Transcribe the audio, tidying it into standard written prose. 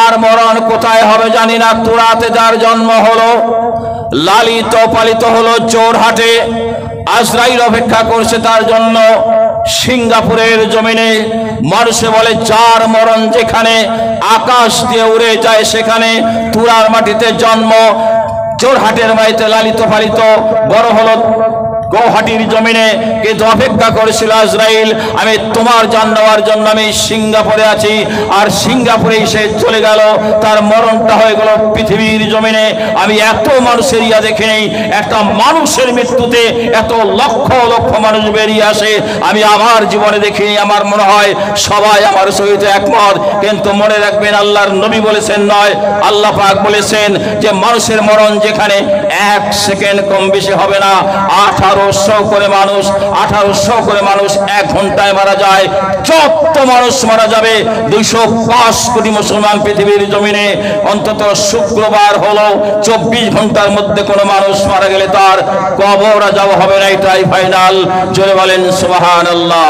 আর মরণ কোথায় হবে জানি না। তুরাতে যার জন্ম হলো, লালিত পালিত হলো জোরহাটে, আজরাইল অপেক্ষা করছে তার জন্য সিঙ্গাপুরের জমিনে। মানুষে বলে যার মরণ যেখানে আকাশ দিয়ে উড়ে যায় সেখানে। তুরার মাটিতে জন্ম, জোরহাটের মাটিতে লালিত পালিত, বড় হলো গৌহাটির জমিনে, কিন্তু অপেক্ষা করেছিল আজরাইল আমি তোমার জান নেওয়ার জন্য আমি সিঙ্গাপুরে আছি। আর সিঙ্গাপুরে সে চলে গেল, তার মরণটা হয়ে গেল পৃথিবীর জমিনে। আমি এত মানুষের ইয়া দেখিনি, একটা মানুষের মৃত্যুতে এত লক্ষ লক্ষ মানুষ বেরিয়ে আসে আমি আমার জীবনে দেখিনি। আমার মনে হয় সবাই আমার সহিত একমত। কিন্তু মনে রাখবেন আল্লাহর নবী বলেছেন নয়, আল্লাহ পাক বলেছেন যে মানুষের মরণ যেখানে 1 সেকেন্ড কম বেশি হবে না। 1800 করে মানুষ 1 ঘন্টায় মারা যায়। যত মানুষ মারা যাবে 205 কোটি মুসলমান পৃথিবীর জমিনে, অন্তত শুক্রবার হলো 24 ঘন্টার মধ্যে কোনো মানুষ মারা গেলে তার কবর যাওয়া হবে না, এটাই ফাইনাল। জোরে বলেন সুবহানাল্লাহ।